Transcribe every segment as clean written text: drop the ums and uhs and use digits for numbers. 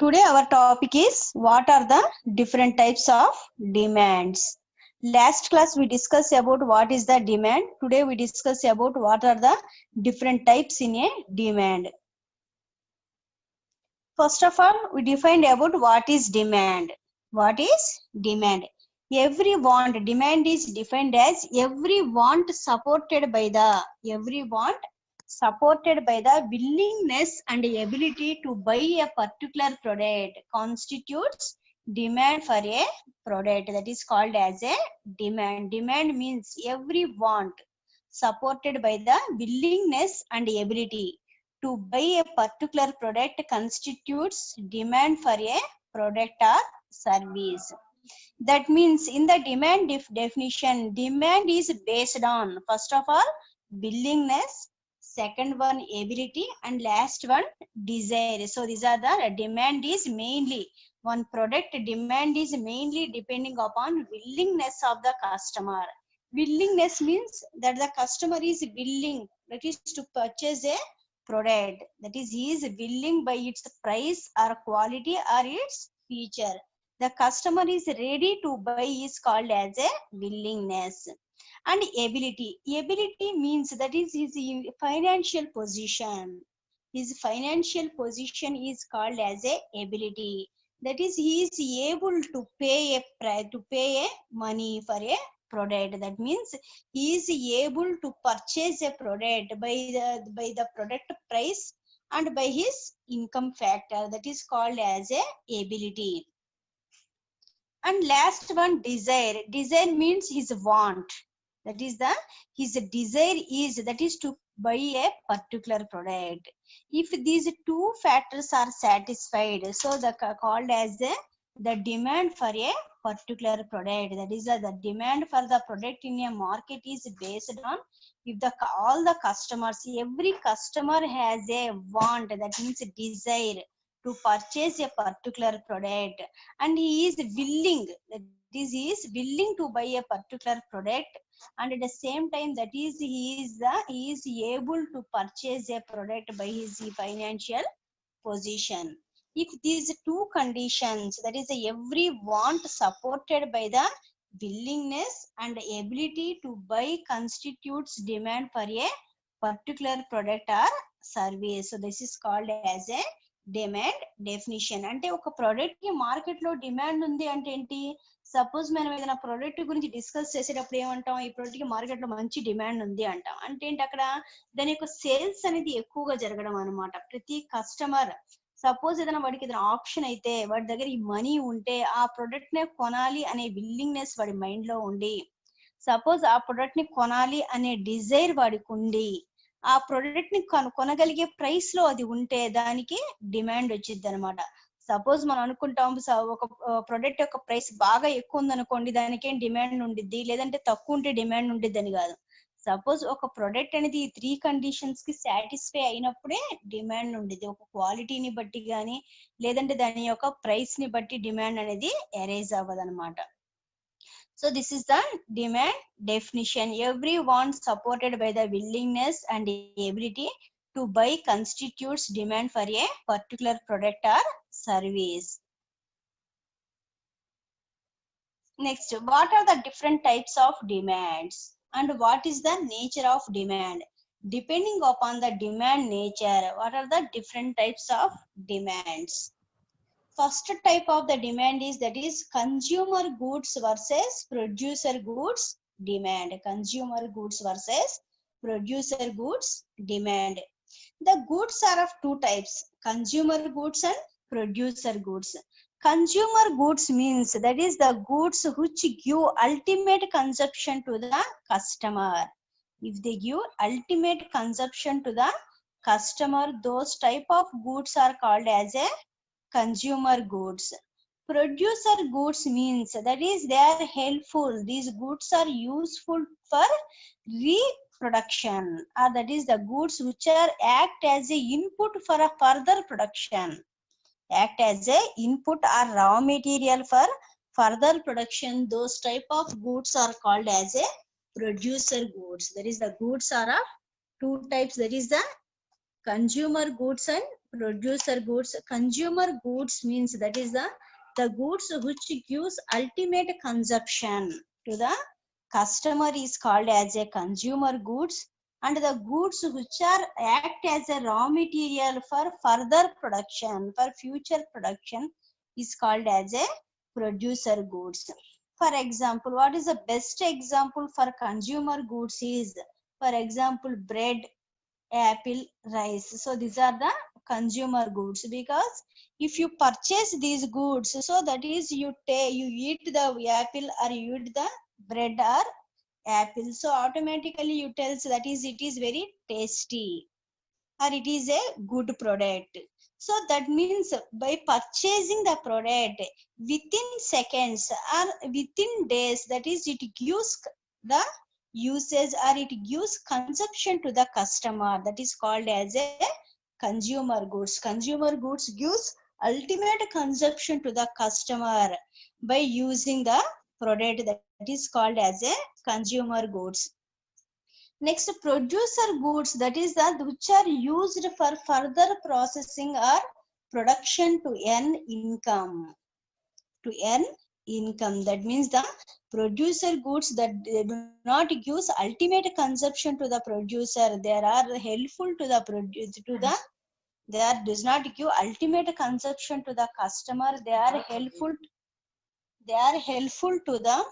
Today our topic is what are the different types of demands. Last class we discussed about what is the demand. Today we discuss about what are the different types in a demand. First of all, we defined about what is demand. What is demand? Every want, demand is defined as every want supported by the willingness and ability to buy a particular product constitutes demand for a product. That is called as a demand. Demand means every want supported by the willingness and ability to buy a particular product constitutes demand for a product or service. That means in the demand definition, demand is based on, first of all, willingness, second one ability, and last one desire. So these are the demand is mainly one product demand is mainly depending upon willingness of the customer. Willingness means that the customer is willing, that is to purchase a product, that is he is willing by its price or quality or its feature. The customer is ready to buy is called as a willingness. And ability means that is his financial position. His financial position is called as a ability, that is he is able to pay a money for a product. That means he is able to purchase a product by the product price and by his income factor. That is called as a ability. And last one, desire. Desire means his want. That is the his desire is, that is to buy a particular product. If these two factors are satisfied, so the called as the demand for a particular product. That is the demand for the product in a market is based on if the all the customers, every customer has a want, that means desire to purchase a particular product, and he is willing, that is he is willing to buy a particular product, and at the same time that is he is able to purchase a product by his financial position. If these two conditions, that is every want supported by the willingness and ability to buy constitutes demand for a particular product or service, so this is called as a demand definition. అంటే ఒక product కి market లో demand ఉంది అంటే ఏంటి, suppose మనం ఏదైనా product గురించి డిస్కస్ చేసేటప్పుడు ఏమంటాం, ఈ ప్రోడక్ట్ కి మార్కెట్ లో మంచి డిమాండ్ ఉంది అంటాం. అంటే ఏంటి, అక్కడ దాని యొక్క సేల్స్ అనేది ఎక్కువగా జరగడం అనమాట. ప్రతి కస్టమర్ సపోజ్ ఏదైనా వాడికి ఏదైనా ఆప్షన్ అయితే వాడి దగ్గర ఈ మనీ ఉంటే ఆ ప్రొడక్ట్ నే కొనాలి అనే విల్లింగ్నెస్ వాడి మైండ్ లో ఉండి, సపోజ్ ఆ ప్రొడక్ట్ ని కొనాలి అనే డిజైర్ వాడికి ఉండి, ఆ ప్రొడక్ట్ ని కొనగలిగే ప్రైస్ లో అది ఉంటే దానికి డిమాండ్ వచ్చింది అనమాట. సపోజ్ మనం అనుకుంటాం ఒక ప్రొడక్ట్ యొక్క ప్రైస్ బాగా ఎక్కువ ఉంది అనుకోండి, దానికి ఏం డిమాండ్ ఉండిద్ది, లేదంటే తక్కువ ఉంటే డిమాండ్ ఉండిద్ది అని కాదు. సపోజ్ ఒక ప్రొడక్ట్ అనేది ఈ త్రీ కండిషన్స్ కి సాటిస్ఫై అయినప్పుడే డిమాండ్ ఉండిద్ది. ఒక క్వాలిటీని బట్టి కానీ లేదంటే దాని యొక్క ప్రైస్ ని బట్టి డిమాండ్ అనేది అరైజ్ అవ్వదు అనమాట. So this is the demand definition. Every want supported by the willingness and ability to buy constitutes demand for a particular product or service. Next, what are the different types of demands and what is the nature of demand? Depending upon the demand nature, what are the different types of demands? First type of the demand is, that is consumer goods versus producer goods demand. Consumer goods versus producer goods demand. The goods are of two types, consumer goods and producer goods. Consumer goods means that is the goods which give ultimate consumption to the customer. If they give ultimate consumption to the customer, those type of goods are called as a consumer goods. Producer goods means that is they are helpful, these goods are useful for reproduction, or that is the goods which are act as a input for a further production, act as a input or raw material for further production. Those type of goods are called as a producer goods. That is the goods are of two types, that is the consumer goods and producer goods. Consumer goods means that is the goods which gives ultimate consumption to the customer is called as a consumer goods, and the goods which are act as a raw material for further production, for future production, is called as a producer goods. For example, what is the best example for consumer goods is, for example, bread, apple, rice. So these are the consumer goods, because if you purchase these goods, so that is you eat the apple or you eat the bread or apple, so automatically you tells that is it is very tasty or it is a good product. So that means by purchasing the product within seconds or within days, that is it gives the usage or it gives consumption to the customer, that is called as a consumer goods. Consumer goods gives ultimate consumption to the customer by using the product, that is called as a consumer goods. Next, producer goods, that is the which are used for further processing or production to earn income. To earn income, that means the producer goods that they do not give ultimate consumption to the producer. They are helpful to the they are does not give ultimate consumption to the customer. They are helpful to the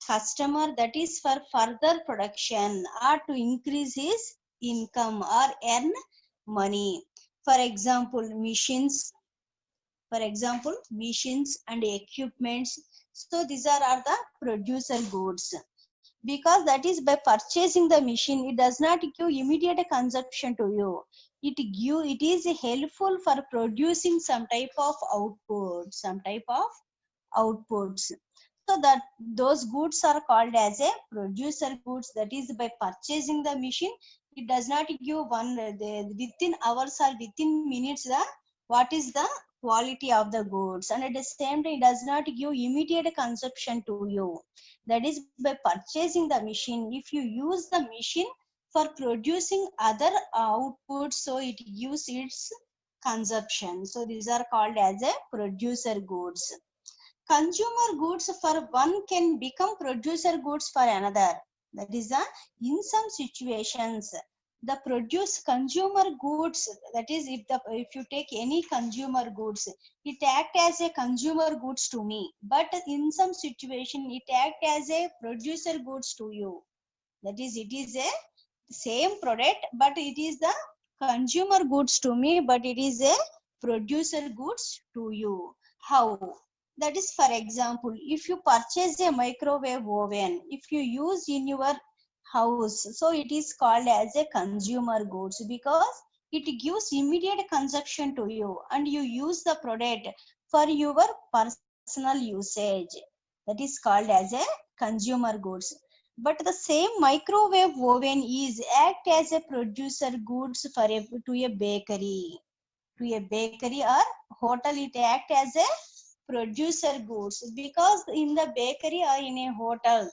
customer, that is for further production or to increase his income or earn money. For example, machines and equipments. So these are the producer goods, because that is by purchasing the machine, it does not give immediate consumption to you. It is helpful for producing some type of outputs. So that those goods are called as a producer goods. That is by purchasing the machine, it does not give within hours or within minutes the what is the quality of the goods, and at the same time it does not give immediate consumption to you. That is by purchasing the machine. If you use the machine for producing other outputs, so it gives its consumption. So these are called as a producer goods. Consumer goods for one can become producer goods for another. That is in some situations the produce consumer goods, that is if you take any consumer goods, it act as a consumer goods to me, but in some situation it act as a producer goods to you. That is, it is a same product, but it is the consumer goods to me, but it is a producer goods to you. How? That is, for example, if you purchase a microwave oven, if you use in your house, so it is called as a consumer goods, because it gives immediate consumption to you and you use the product for your personal usage. That is called as a consumer goods. But the same microwave oven is act as a producer goods for to a bakery or hotel. It act as a producer goods, because in the bakery or in a hotel,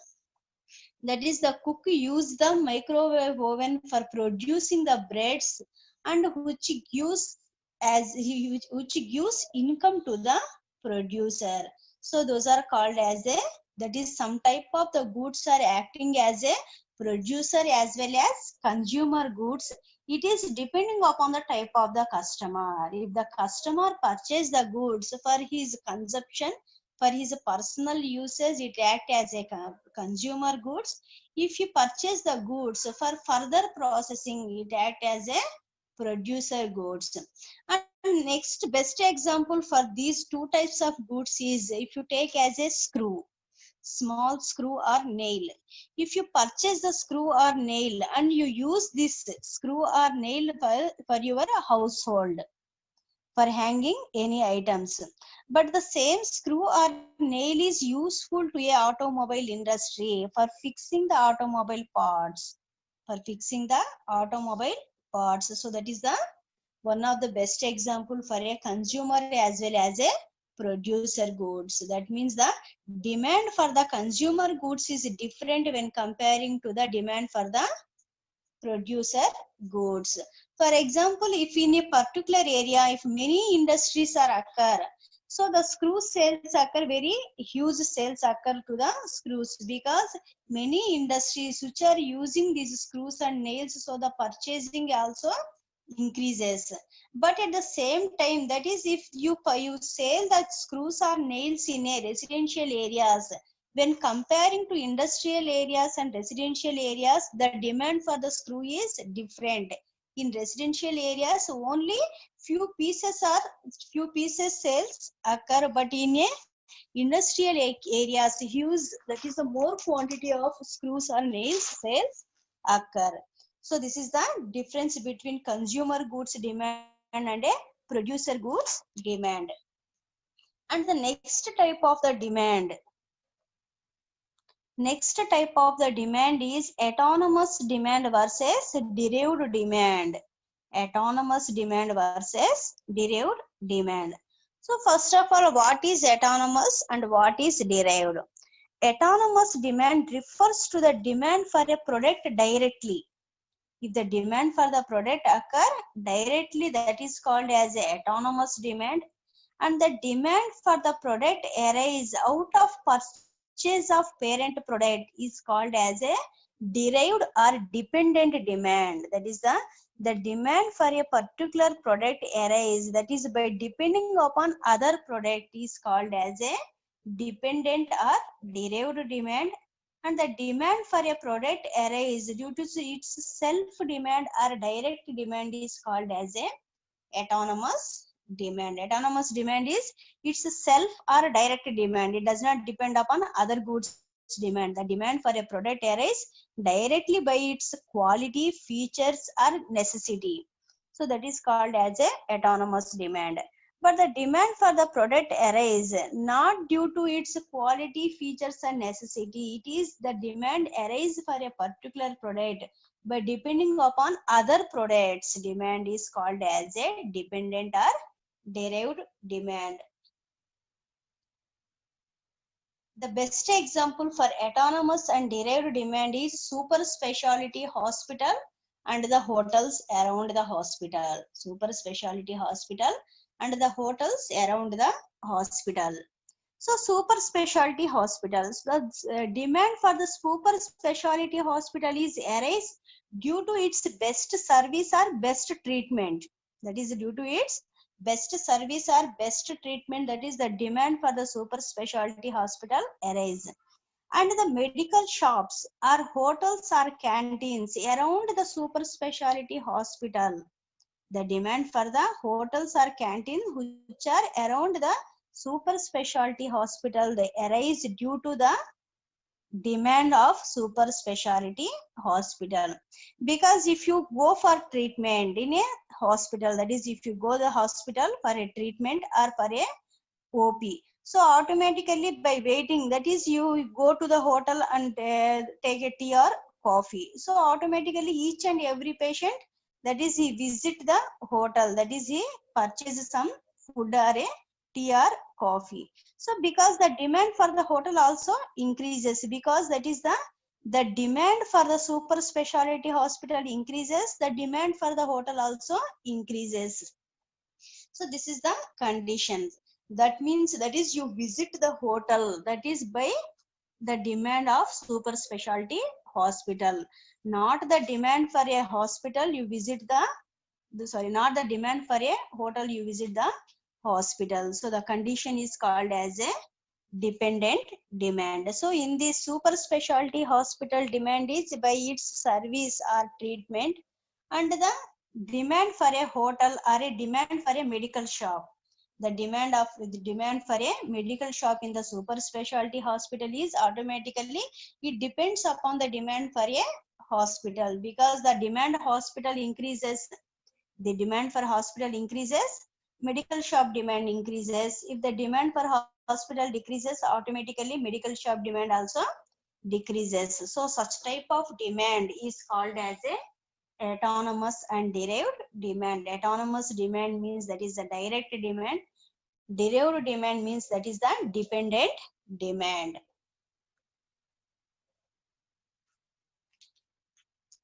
that is the cook use the microwave oven for producing the breads, and which gives income to the producer. So those are called as a, that is some type of the goods are acting as a producer as well as consumer goods. It is depending upon the type of the customer. If the customer purchase the goods for his consumption, for his personal usage, it act as a consumer goods. If you purchase the goods for further processing, it act as a producer goods. And next best example for these two types of goods is, if you take as a screw, small screw or nail. If you purchase the screw or nail and you use this screw or nail for your household, for hanging any items, but the same screw or nail is useful to a automobile industry for fixing the automobile parts, so that is the one of the best example for a consumer as well as a producer goods. That means the demand for the consumer goods is different when comparing to the demand for the producer goods. For example, if in a particular area, if many industries are occur, so the screw sales occur, very huge sales occur to the screws, because many industries which are using these screws and nails, so the purchasing also increases. But at the same time, that is, if you sell that screws or nails in a residential areas, when comparing to industrial areas and residential areas, the demand for the screw is different. In residential areas, only few pieces sales occur, but in a industrial areas, huge, that is the more quantity of screws or nails sales occur. So this is the difference between consumer goods demand and a producer goods demand. And the next type of the demand, next type of the demand is autonomous demand versus derived demand. Autonomous demand versus derived demand. So first of all, what is autonomous and what is derived? Autonomous demand refers to the demand for a product directly. If the demand for the product occur directly, that is called as a autonomous demand. And the demand for the product arise out of purchase of parent product is called as a derived or dependent demand. That is the demand for a particular product arise, that is by depending upon other product, is called as a dependent or derived demand. And the demand for a product arise due to its self demand or direct demand is called as a autonomous demand. Autonomous demand is its self or direct demand. It does not depend upon other goods demand. The demand for a product arise directly by its quality, features, or necessity. So that is called as a autonomous demand. But the demand for the product arise not due to its quality, features, and necessity. It is the demand arise for a particular product by depending upon other products. Demand is called as a dependent or derived demand. The best example for autonomous and derived demand is super specialty hospital and the hotels around the hospital. Super specialty hospital and the hotels around the hospital. So super specialty hospitals, the demand for the super specialty hospital is arise due to its best service or best treatment. That is due to its best service or best treatment. That is the demand for the super specialty hospital arise. And the medical shops or hotels or canteens around the super specialty hospital. The demand for the hotels or canteens which are around the super specialty hospital, they arise due to the demand of super specialty hospital. Because if you go for treatment in a hospital, that is if you go to the hospital for a treatment or for a OP, so automatically by waiting, that is you go to the hotel and take a tea or coffee, so automatically each and every patient, that is he visit the hotel, that is he purchase some food or a tea or coffee. So because the demand for the hotel also increases, because that is the demand for the super specialty hospital increases, the demand for the hotel also increases. So this is the condition. That means that is you visit the hotel, that is by the demand of super specialty hospital, not the demand for a hospital you visit not the demand for a hotel you visit the hospital. So the condition is called as a dependent demand. So in this super specialty hospital, demand is by its service or treatment, and the demand for a hotel or a demand for a medical shop. The demand for a medical shop in the super specialty hospital is automatically, it depends upon the demand for a hospital, because the demand hospital increases, the demand for hospital increases, medical shop demand increases. If the demand for hospital decreases, automatically medical shop demand also decreases. So such type of demand is called as a autonomous and derived demand. Autonomous demand means that is the direct demand. Derived demand means that is the dependent demand.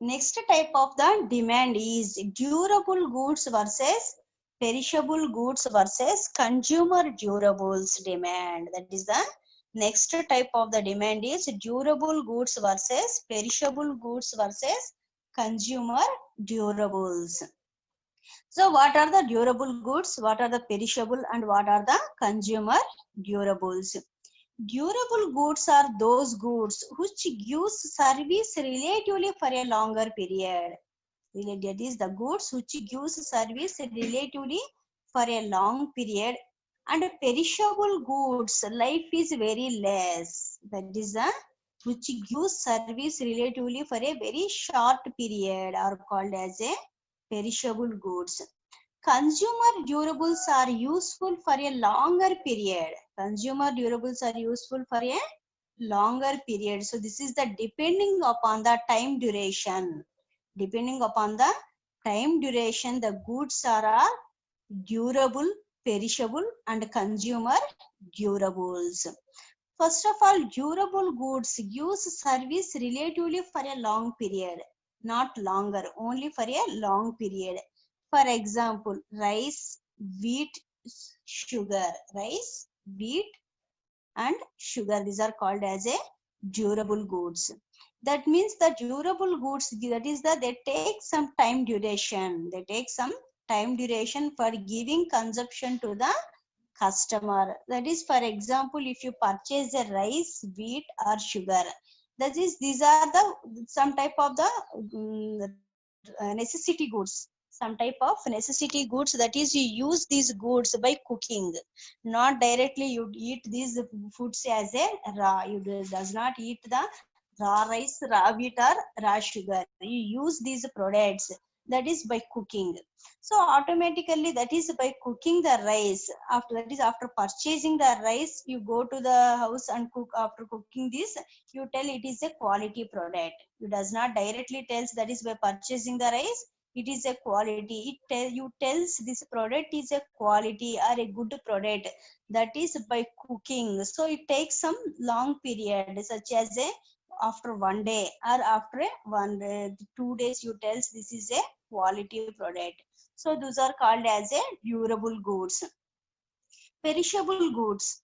Next type of the demand is durable goods versus perishable goods versus consumer durables demand. That is the next type of the demand is durable goods versus perishable goods versus consumer durables. So what are the durable goods, what are the perishable, and what are the consumer durables? Durable goods are those goods which gives service relatively for a longer period. That is the goods which gives service relatively for a long period. And perishable goods, life is very less. That is the which gives service relatively for a very short period are called as a perishable goods. Consumer durables are useful for a longer period. Consumer durables are useful for a longer period. So this is the depending upon the time duration. Depending upon the time duration, the goods are durable, perishable, and consumer durables. First of all, durable goods use service relatively for a long period, not longer, only for a long period. For example, rice, wheat, sugar. Rice, wheat, and sugar. These are called as a durable goods. That means the durable goods, that is that they take some time duration. They take some time duration for giving consumption to the customer. That is, for example, if you purchase a rice, wheat, or sugar, that is, these are the some type of the necessity goods. Some type of necessity goods, that is, you use these goods by cooking, not directly you eat these foods as a raw. You does not eat the raw rice, raw wheat, or raw sugar. You use these products, that is by cooking. So automatically, that is by cooking the rice. After that is after purchasing the rice, you go to the house and cook. After cooking this, you tell it is a quality product. You does not directly tells that is by purchasing the rice it is a quality. It tell you tells this product is a quality or a good product, that is by cooking. So it takes some long period, such as a after 1 day or after 2 days you tells this is a quality product. So those are called as a durable goods. Perishable goods.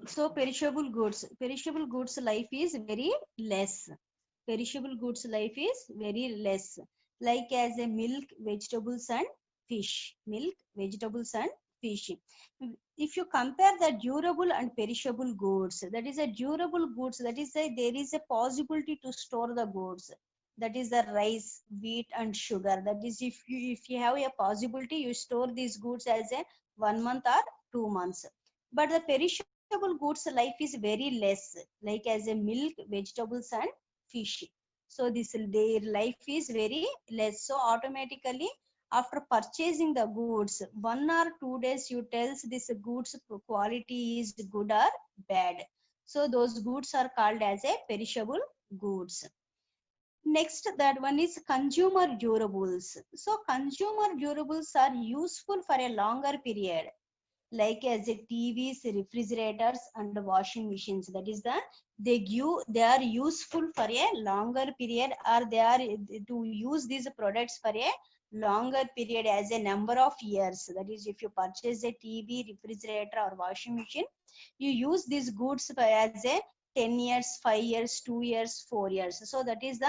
So perishable goods life is very less. Perishable goods life is very less. Like as a milk, vegetables, and fish. Milk, vegetables, and fish. If you compare the durable and perishable goods, that is a durable goods, that is a, there is a possibility to store the goods. That is the rice, wheat, and sugar. That is, if you have a possibility, you store these goods as a 1 month or 2 months. But the perishable goods life is very less, like as a milk, vegetables, and fish. So this their life is very less. So automatically after purchasing the goods, 1 or 2 days you tells this goods quality is good or bad. So those goods are called as a perishable goods. Next, that one is consumer durables. So consumer durables are useful for a longer period, like as a TVs, refrigerators, and washing machines. That is the they are useful for a longer period, or they are to use these products for a longer period as a number of years. That is, if you purchase a TV, refrigerator, or washing machine, you use these goods as a 10 years, 5 years, 2 years, 4 years. So that is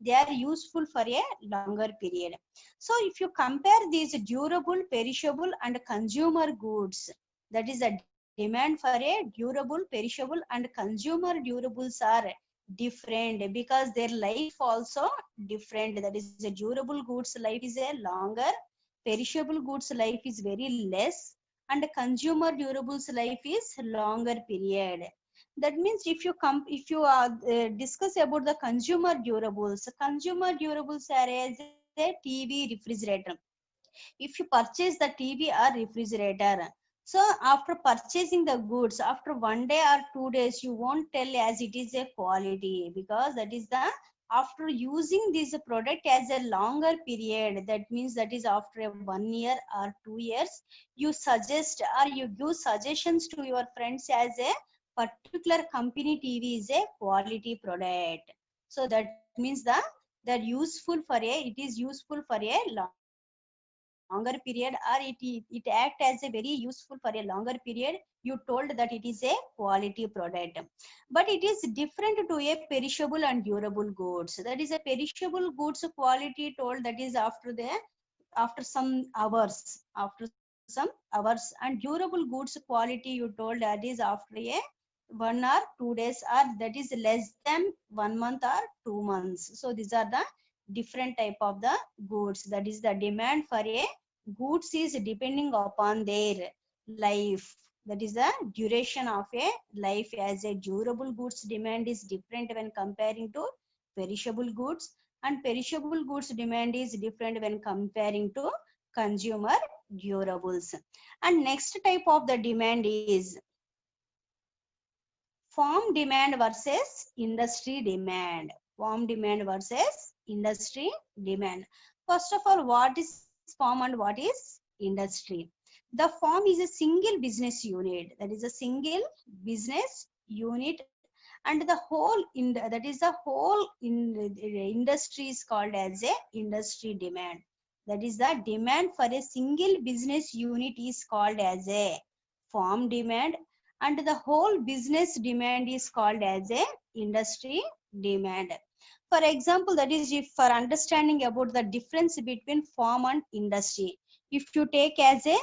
they are useful for a longer period. So if you compare these durable, perishable, and consumer goods, that is a demand for a durable, perishable, and consumer durables are different because their life also different. That is, a durable goods life is a longer, perishable goods life is very less, and consumer durables life is longer period. That means if you discuss about the consumer durables are as a TV, refrigerator. If you purchase the TV or refrigerator, so after purchasing the goods, after 1 day or 2 days, you won't tell as it is a quality, because that is the after using this product as a longer period, that means that is after a 1 year or 2 years, you suggest or you give suggestions to your friends as a particular company TV is a quality product. So that means that useful for a, it is useful for a longer period, or it act as a very useful for a longer period. You told that it is a quality product. But it is different to a perishable and durable goods. That is, a perishable goods quality told that is after some hours, and durable goods quality you told that is after a 1 or 2 days, or that is less than 1 month or 2 months. So these are the different type of the goods. That is, the demand for a goods is depending upon their life. That is the duration of a life. As a durable goods demand is different when comparing to perishable goods, and perishable goods demand is different when comparing to consumer durables. And next type of the demand is farm demand versus industry demand. Farm demand versus industry demand. First of all, what is farm and what is industry? The farm is a single business unit. That is a single business unit, and the whole in that is the whole in industry is called as a industry demand. That is, the demand for a single business unit is called as a farm demand, and the whole business demand is called as a industry demand. For example, that is, if for understanding about the difference between farm and industry, if you take as a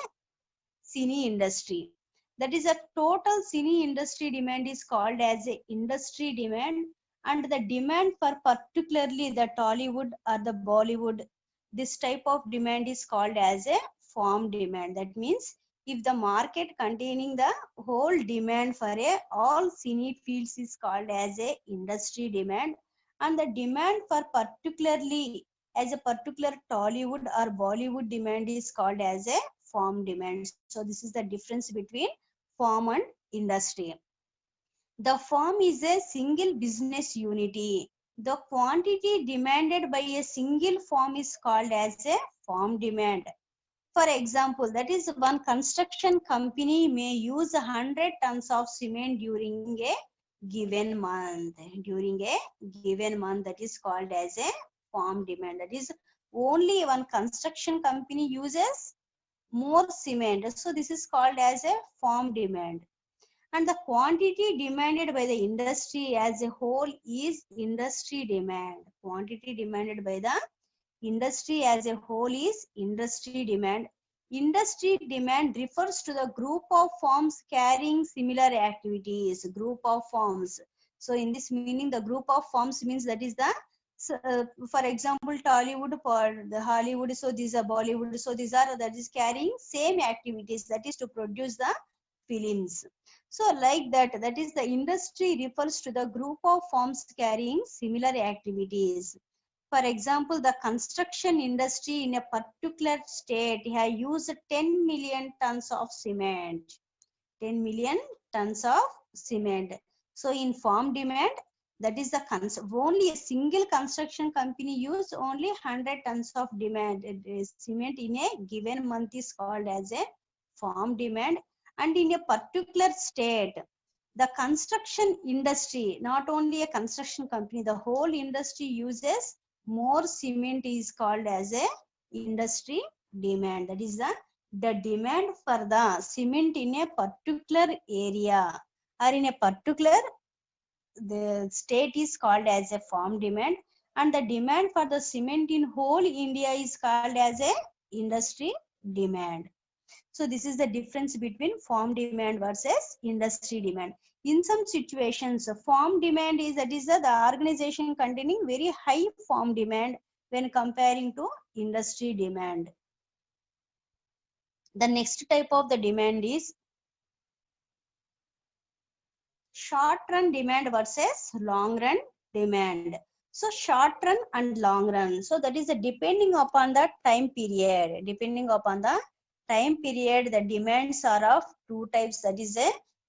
cine industry, that is, a total cine industry demand is called as a industry demand, and the demand for particularly the Tollywood or the Bollywood, this type of demand is called as a farm demand. That means if the market containing the whole demand for a all cine fields is called as a industry demand, and the demand for particularly as a particular Tollywood or Bollywood demand is called as a farm demand. So this is the difference between farm and industry. The farm is a single business unity. The quantity demanded by a single farm is called as a farm demand. For example, that is, one construction company may use 100 tons of cement during a given month. During a given month, that is called as a farm demand. That is, only one construction company uses more cement. So this is called as a farm demand. And the quantity demanded by the industry as a whole is industry demand. Quantity demanded by the industry as a whole is industry demand. Industry demand refers to the group of firms carrying similar activities. Group of firms. So in this meaning, the group of firms means that is the for example, Tollywood for the Hollywood. So these are Bollywood. So these are that is carrying same activities. That is to produce the films. So like that, that is the industry refers to the group of firms carrying similar activities. For example, the construction industry in a particular state has used 10 million tons of cement. 10 million tons of cement. So in farm demand, that is the only a single construction company use only 100 tons of demand cement in a given month is called as a farm demand. And in a particular state, the construction industry, not only a construction company, the whole industry uses more cement is called as a industry demand. That is the demand for the cement in a particular area or in a particular the state is called as a farm demand, and the demand for the cement in whole India is called as a industry demand. So this is the difference between farm demand versus industry demand. In some situations, farm demand is the organization containing very high farm demand when comparing to industry demand. The next type of the demand is short run demand versus long run demand. So short run and long run. So that is depending upon the time period. Depending upon the time period, the demands are of two types. That is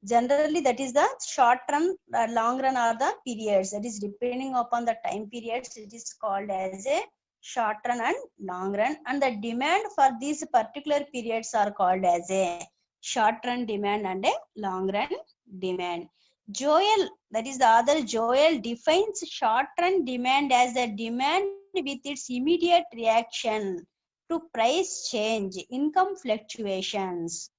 generally that is the short run, long run are the periods. That is depending upon the time periods. It is called as a short run and long run. And the demand for these particular periods are called as a short run demand and a long run demand. Joel, that is the other Joel, defines short-run demand as a demand with its immediate reaction to price change, income fluctuations.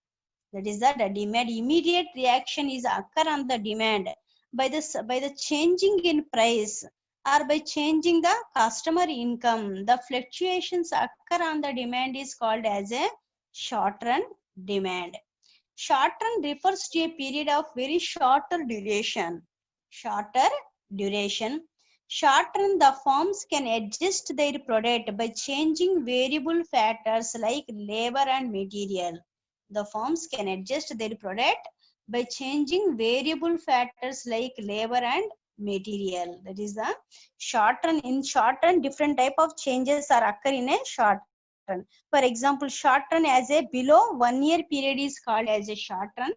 That is the demand. Immediate reaction is occur on the demand by the changing in price or by changing the customer income. The fluctuations occur on the demand is called as a short-run demand. Short run refers to a period of very shorter duration. Shorter duration. Short run, the firms can adjust their product by changing variable factors like labor and material. The firms can adjust their product by changing variable factors like labor and material. That is the short run. In short run, different type of changes are occur in a short run. For example, short run as a below 1 year period is called as a short run.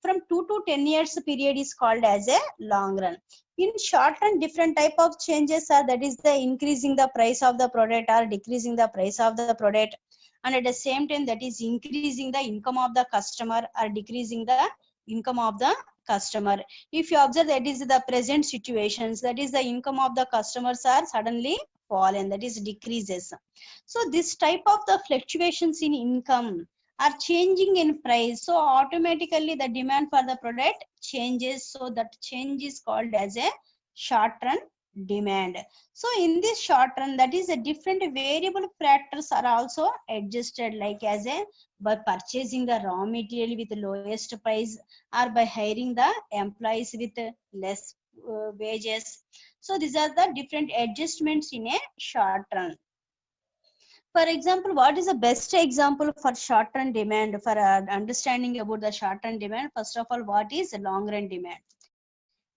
From 2 to 10 years period is called as a long run. In short run, different type of changes are, that is the increasing the price of the product or decreasing the price of the product, and at the same time that is increasing the income of the customer or decreasing the income of the customer. If you observe, that is the present situations, that is the income of the customers are suddenly fallen, that is decreases. So this type of the fluctuations in income are changing in price, so automatically the demand for the product changes. So that change is called as a short run demand. So in this short run, that is a different variable factors are also adjusted, like as a by purchasing the raw material with the lowest price or by hiring the employees with less wages. So these are the different adjustments in a short run. For example, what is the best example for short run demand? For understanding about the short run demand, first of all, what is long run demand?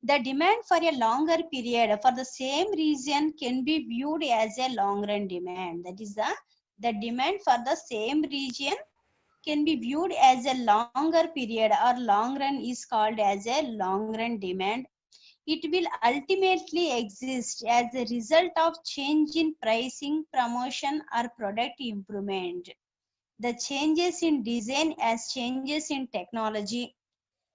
The demand for a longer period for the same region can be viewed as a long run demand. That is the demand for the same region can be viewed as a longer period or long run is called as a long run demand. It will ultimately exist as a result of change in pricing, promotion, or product improvement. The changes in design as changes in technology.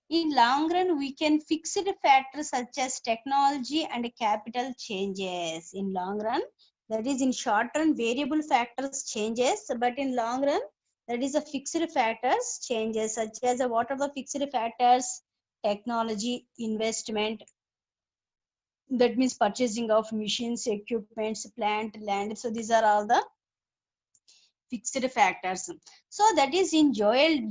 In long run, we can fix factors such as technology and capital changes. In long run, that is in short run, variable factors changes, but in long run, that is a fixed factors changes, such as what are the fixed factors? Technology, investment, that means purchasing of machines, equipments, plant, land. So these are all the fixed factors. So that is in Joel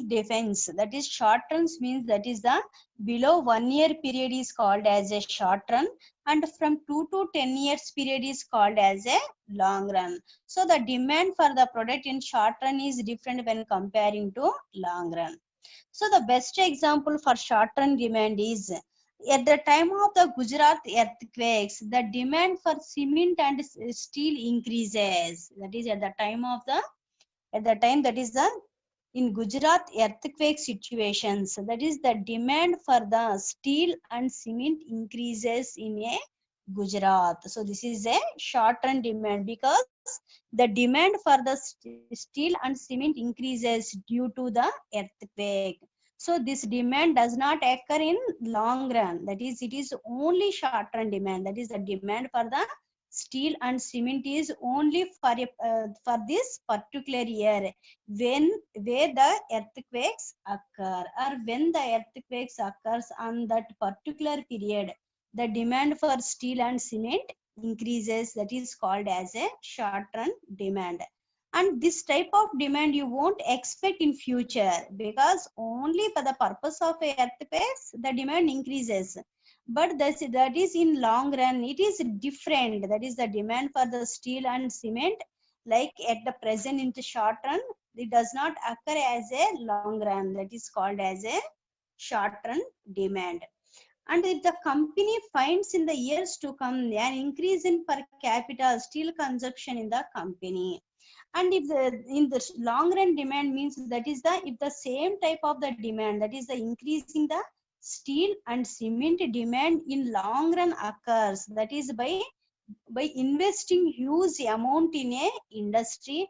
defense, that is short runs means that is the below 1 year period is called as a short run, and from 2 to 10 years period is called as a long run. So the demand for the product in short run is different when comparing to long run. So the best example for short run demand is at the time of the Gujarat earthquakes, the demand for cement and steel increases. That is at the time of the that is the in Gujarat earthquake situations. That is the demand for the steel and cement increases in a Gujarat. So this is a short run demand because the demand for the steel and cement increases due to the earthquake. So this demand does not occur in long run. That is, it is only short run demand. That is the demand for the steel and cement is only for this particular year where the earthquakes occur, or when the earthquakes occurs on that particular period, the demand for steel and cement increases. That is called as a short run demand. And this type of demand you won't expect in future, because only for the purpose of earthquakes the demand increases. But that is in long run it is different. That is the demand for the steel and cement, like at the present in the short run, it does not occur as a long run. That is called as a short run demand. And if the company finds in the years to come an increase in per capita steel consumption in the company, and if the in the long run demand means, that is the if the same type of the demand, that is the increasing the steel and cement demand in long run occurs, that is by investing huge amount in a industry,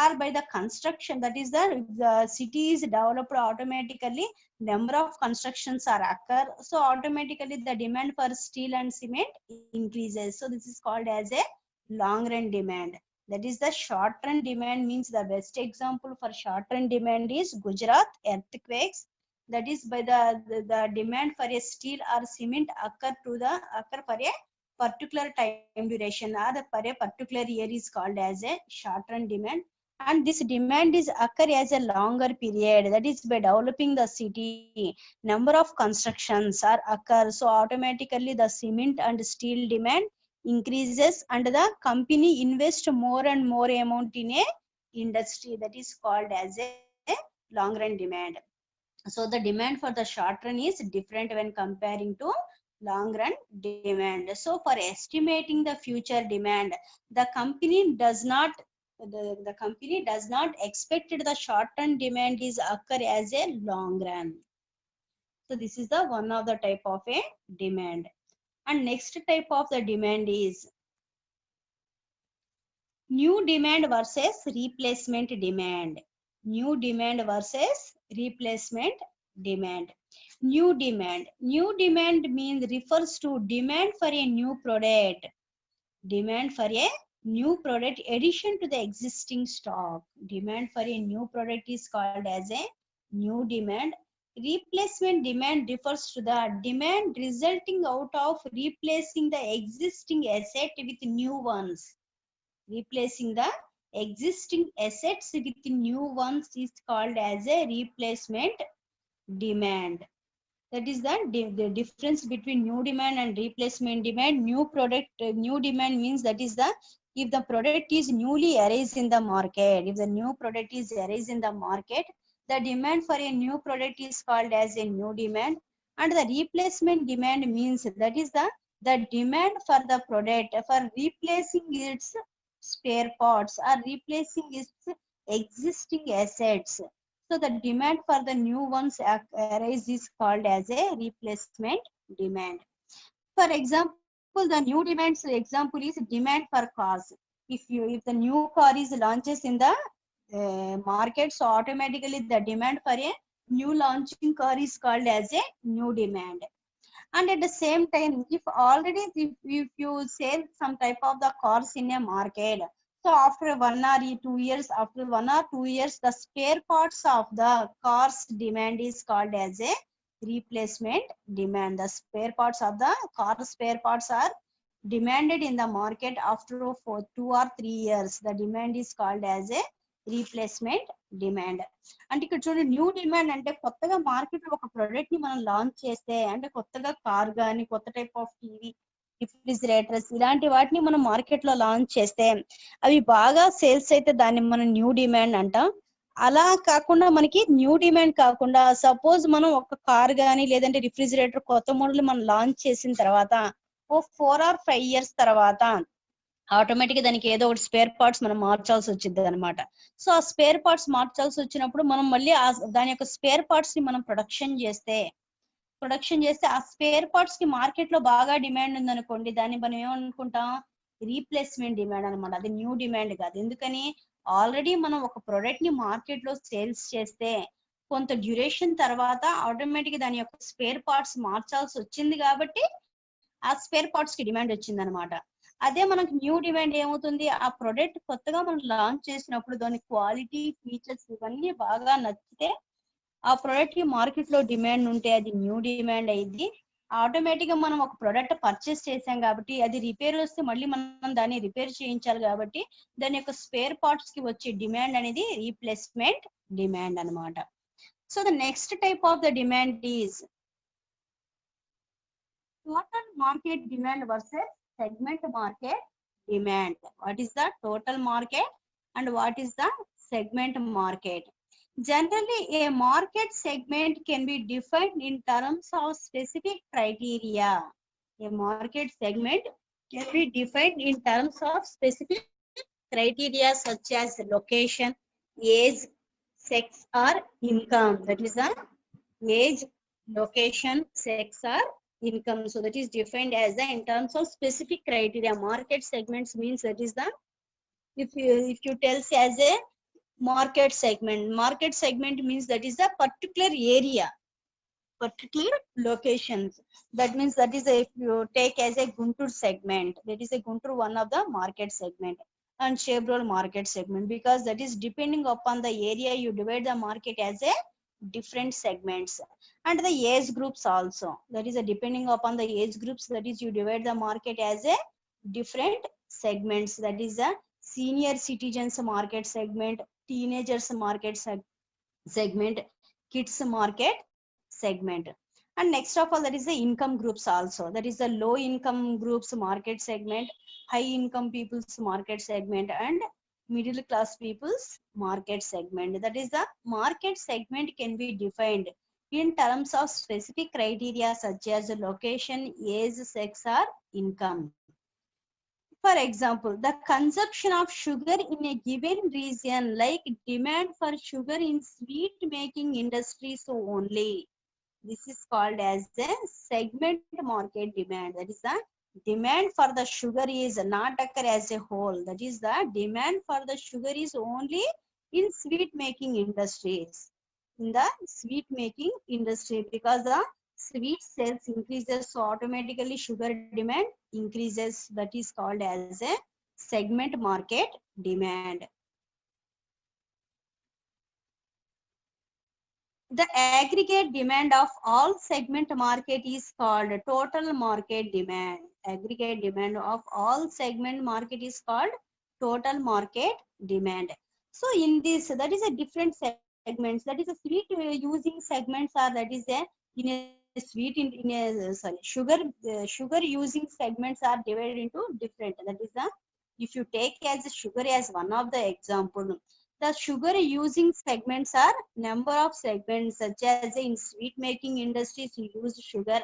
or by the construction, that is the city is developed automatically, number of constructions are occur, so automatically the demand for steel and cement increases. So this is called as a long run demand. That is the short run demand means, the best example for short run demand is Gujarat earthquakes. That is by the demand for a steel or cement occur for a particular time duration, or for a particular year is called as a short run demand. And this demand is occur as a longer period, that is by developing the city, number of constructions are occur, so automatically the cement and steel demand increases, and the company invest more and more amount in a industry, that is called as a long run demand. So the demand for the short run is different when comparing to long run demand. So for estimating the future demand, the company does not the company does not expect the short run demand is occur as a long run. So this is the one of the type of a demand. And next type of the demand is new demand versus replacement demand. New demand versus replacement demand. New demand means refers to demand for a new product. Demand for a new product addition to the existing stock. Demand for a new product is called as a new demand. Replacement demand refers to the demand resulting out of replacing the existing asset with new ones. Replacing the existing assets with new ones is called as a replacement demand. That is the difference between new demand and replacement demand. New demand means, that is the if the product is newly arise in the market, if the new product is arise in the market, the demand for a new product is called as a new demand. And the replacement demand means, that is the demand for the product for replacing its spare parts or replacing its existing assets. So the demand for the new ones arise is called as a replacement demand. For example, the new demands example is demand for cars. If the new car is launches in the market, so automatically the demand for a new launching car is called as a new demand. And at the same time, if you sell some type of the cars in a market, so after 1 or 2 years, after 1 or 2 years, the spare parts of the cars demand is called as a replacement demand. The spare parts of the car spare parts are demanded in the market after for 2 or 3 years. The demand is called as a replacement demand. అంటే ఇక్కడ చూడండి, new demand అంటే కొత్తగా market లో ఒక product ని మనం launch చేస్తే, అంటే కొత్తగా కార్ గానీ కొత్త టైప్ ఆఫ్ టీవీ, రిఫ్రిజిరేటర్స్ ఇలాంటి వాటిని మనం మార్కెట్ లో లాంచ్ చేస్తే అవి బాగా సేల్స్ అయితే దాన్ని మనం న్యూ డిమాండ్ అంటాం. అలా కాకుండా మనకి న్యూ డిమాండ్ కాకుండా సపోజ్ మనం ఒక కార్ గానీ లేదంటే రిఫ్రిజిరేటర్ కొత్త మోడల్ మనం లాంచ్ చేసిన తర్వాత ఓ 4 or 5 years తర్వాత ఆటోమేటిక్ గా దానికి ఏదో ఒకటి స్పేర్ పార్ట్స్ మనం మార్చాల్సి వచ్చింది అనమాట. సో ఆ స్పేర్ పార్ట్స్ మార్చాల్సి వచ్చినప్పుడు మనం మళ్ళీ దాని యొక్క స్పేర్ పార్ట్స్ ని మనం ప్రొడక్షన్ చేస్తే ఆ స్పేర్ పార్ట్స్ కి మార్కెట్ లో బాగా డిమాండ్ ఉందనుకోండి, దాన్ని మనం ఏమనుకుంటాం, రీప్లేస్మెంట్ డిమాండ్ అనమాట. అది న్యూ డిమాండ్ కాదు. ఎందుకని, ఆల్రెడీ మనం ఒక ప్రొడక్ట్ ని మార్కెట్ లో సేల్స్ చేస్తే కొంత డ్యూరేషన్ తర్వాత ఆటోమేటిక్ దాని యొక్క స్పేర్ పార్ట్స్ మార్చాల్సి వచ్చింది కాబట్టి ఆ స్పేర్ పార్ట్స్ కి డిమాండ్ వచ్చింది అనమాట. అదే మనకు న్యూ డిమాండ్ ఏమవుతుంది, ఆ ప్రొడక్ట్ కొత్తగా మనం లాంచ్ చేసినప్పుడు దాని క్వాలిటీ ఫీచర్స్ ఇవన్నీ బాగా నచ్చితే ఆ ప్రొడక్ట్ కి మార్కెట్ లో డిమాండ్ ఉంటే అది న్యూ డిమాండ్ అయింది. ఆటోమేటిక్ గా మనం ఒక ప్రొడక్ట్ పర్చేస్ చేసాం కాబట్టి అది రిపేర్ వస్తే మళ్ళీ మనం దాన్ని రిపేర్ చేయించాలి కాబట్టి దాని యొక్క స్పేర్ పార్ట్స్ కి వచ్చే డిమాండ్ అనేది రీప్లేస్మెంట్ డిమాండ్ అన్నమాట. So the next type of the demand is total market demand versus segment market demand. What is the total market and what is the segment market? Generally, a market segment can be defined in terms of specific criteria. A market segment can be defined in terms of specific criteria such as location, age, sex, or income. That is the age, location, sex, or income. So that is defined as the in terms of specific criteria. Market segments means that is the if you tell as a market segment means that is the particular area, particular locations. That means that is a, if you take as a Guntur segment, that is a Guntur one of the market segment, and Chevrolet market segment, because that is depending upon the area you divide the market as a different segments. And the age groups also, that is a depending upon the age groups, that is you divide the market as a different segments. That is a senior citizens market segment, teenagers market segment, kids market segment. And next of all, that is the income groups also, that is the low income groups market segment, high income people's market segment, and middle class people's market segment. That is the market segment can be defined in terms of specific criteria such as location, age, sex, or income. For example, the consumption of sugar in a given region, like demand for sugar in sweet making industry so only. This is called as a segment market demand. That is the demand for the sugar is not occur as a whole. That is the demand for the sugar is only in sweet making industries. In the sweet making industry, because the sweet sales increases, so automatically sugar demand increases. That is called as a segment market demand. The aggregate demand of all segment market is called total market demand. Aggregate demand of all segment market is called total market demand. So in this, that is a different segments. That is a sweet using segments are, that is a in a sweet in a sorry sugar using segments are divided into different. That is the, if you take as sugar as one of the example, the sugar using segments are number of segments, such as in sweet making industries you use sugar,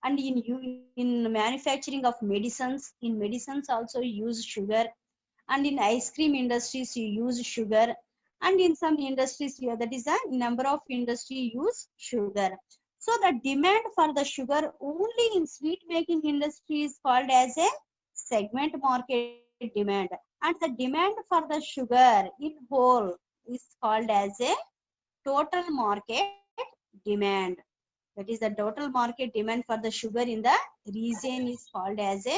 and in manufacturing of medicines, in medicines also you use sugar, and in ice cream industries you use sugar, and in some industries here, that is a number of industry use sugar. So the demand for the sugar only in sweet making industry is called as a segment market demand, and the demand for the sugar in whole is called as a total market demand. That is the total market demand for the sugar in the region is called as a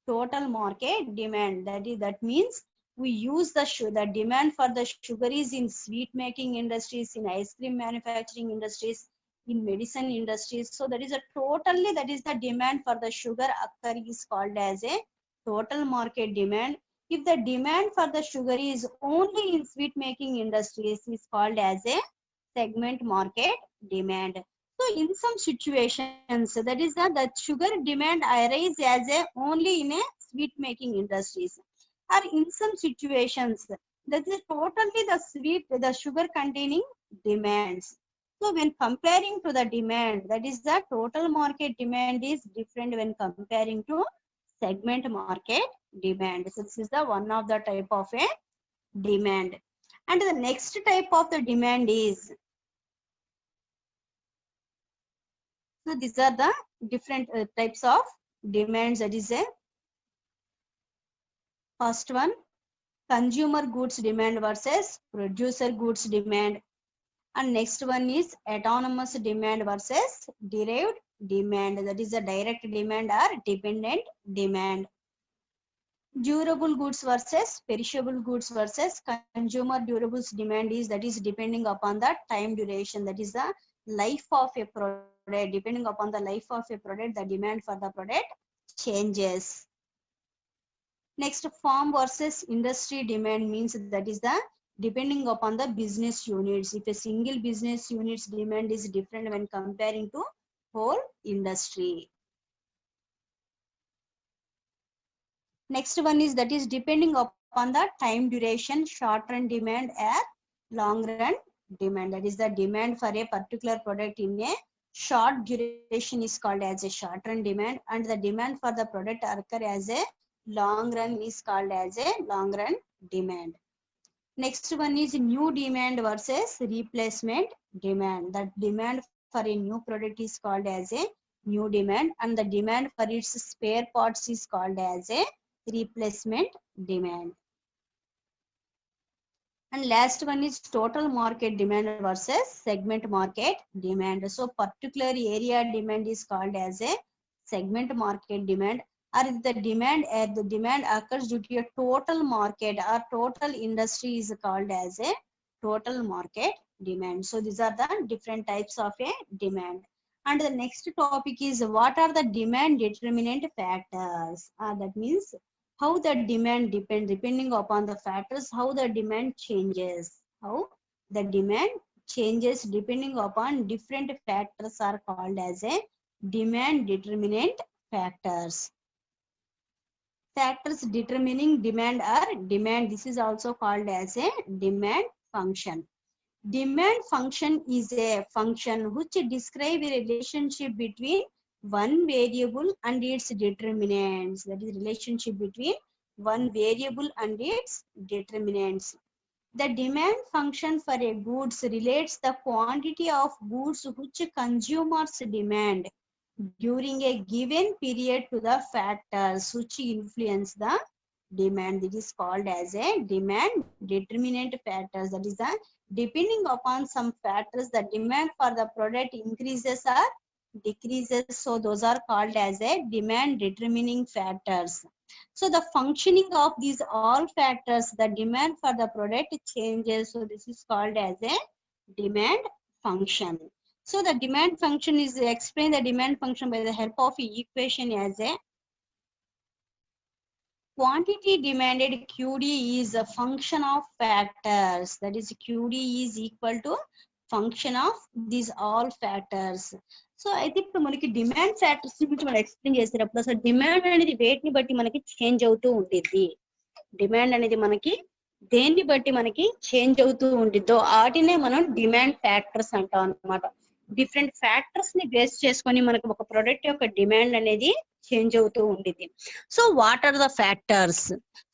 total market demand. That means we use the demand for the sugar is in sweet making industries, in ice cream manufacturing industries, in medicine industries. So that is a totally, that is the demand for the sugar occur is called as a total market demand. If the demand for the sugar is only in sweet making industries is called as a segment market demand. So in some situations, that is the sugar demand arise as a only in a sweet making industries, or in some situations that is totally the sugar containing demands. So when comparing to the demand, that is the total market demand is different when comparing to segment market demand. So this is the one of the type of a demand. And the next type of the demand is, so these are the different types of demands. That is a first one, consumer goods demand versus producer goods demand. And next one is autonomous demand versus derived demand. That is a direct demand or dependent demand. Durable goods versus perishable goods versus consumer durables demand is, that is depending upon the time duration, that is the life of a product. Depending upon the life of a product, the demand for the product changes. Next, farm versus industry demand means, that is the depending upon the business units. If a single business unit's demand is different when comparing to whole industry. Next one is, that is depending upon the time duration, short run demand or long run demand. That is the demand for a particular product in a short duration is called as a short run demand, and the demand for the product occur as a long run is called as a long run demand. Next one is new demand versus replacement demand. The demand for a new product is called as a new demand, and the demand for its spare parts is called as a replacement demand. And last one is total market demand versus segment market demand. So particular area demand is called as a segment market demand, or if the demand occurs due to a total market or total industry is called as a total market demand. So these are the different types of a demand. And the next topic is, what are the demand determinant factors? That means how the demand depending upon the factors, how the demand changes. How the demand changes depending upon different factors are called as a demand determinant factors. Factors determining demand are demand. This is also called as a demand function. Demand function is a function which describes a relationship between one variable and its determinants. That is relationship between one variable and its determinants. The demand function for a goods relates the quantity of goods which consumers demand during a given period to the factors which influence the demand. It is called as a demand determinant factors. That is the depending upon some factors, the demand for the product increases or decreases. So those are called as a demand determining factors. So the functioning of these all factors, the demand for the product changes. So this is called as a demand function. So the demand function is, explain the demand function by the help of equation as a quantity demanded QD is a function of factors. That is QD is equal to function of these all factors. So అయితే ఇప్పుడు మనకి demand factors గురించి మనం explain చేసేటప్పుడు అసలు demand అనేది వేటిని బట్టి మనకి చేంజ్ అవుతూ ఉంటుంది. డిమాండ్ అనేది మనకి దేన్ని బట్టి మనకి చేంజ్ అవుతూ ఉంటుందో వాటినే మనం డిమాండ్ ఫ్యాక్టర్స్ అంటాం అన్నమాట. డిఫరెంట్ ఫ్యాక్టర్స్ ని బేస్ చేసుకొని మనకి ఒక ప్రొడక్ట్ యొక్క డిమాండ్ అనేది చేంజ్ అవుతూ ఉంటుంది. So what are the factors?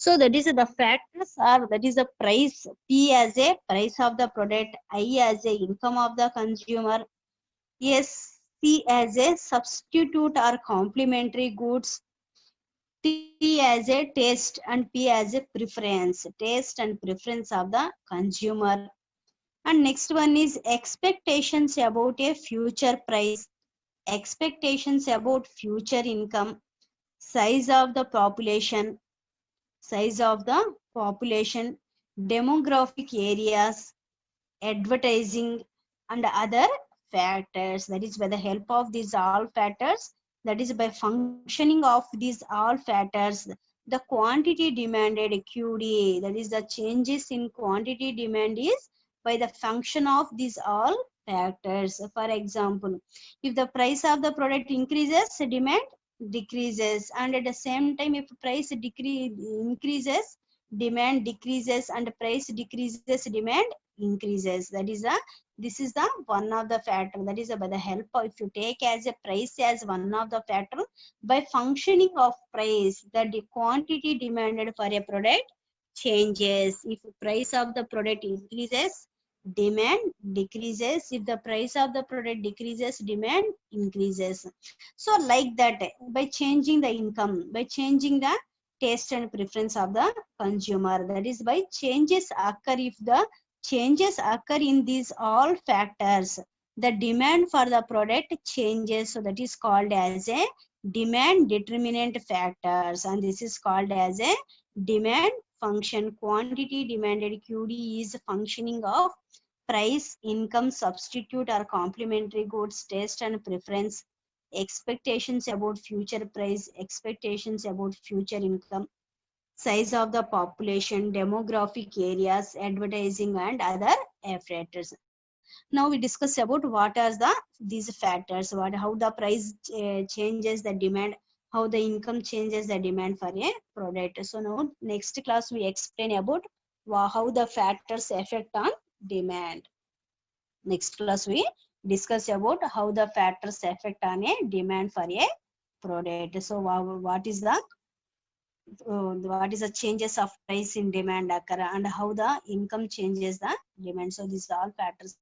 So that is the factors are, that is the price. P as a price of the product, I as a income of the consumer, S C as a substitute or complementary goods, T as a taste, and P as a preference, taste and preference of the consumer. And next one is expectations about a future price, expectations about future income, size of the population, demographic areas, advertising, and other factors. That is by the help of these all factors, that is by functioning of these all factors, the quantity demanded QD, that is the changes in quantity demand is by the function of these all factors. For example, if the price of the product increases, demand decreases, and at the same time if price increases, demand decreases, and price decreases, demand increases. That is this is the one of the factor. That is by the help of, if you take as a price as one of the factor, by functioning of price, the quantity demanded for a product changes. If price of the product increases, demand decreases. If the price of the product decreases, demand increases. So like that, by changing the income, by changing the taste and preference of the consumer, that is by changes occur. If the changes occur in these all factors, the demand for the product changes. So that is called as a demand determinant factors, and this is called as a demand function. Quantity demanded, QD, is functioning of price, income, substitute or complementary goods, taste and preference, expectations about future price, expectations about future income, size of the population, demographic areas, advertising and other factors. Now we discuss about what are these factors, what how the price changes the demand, how the income changes the demand for a product. So now next class we explain about how the factors affect on demand. Next class we discuss about how the factors affect on a demand for a product. So what is the changes of price in demand occur and how the income changes the demand. So these are all factors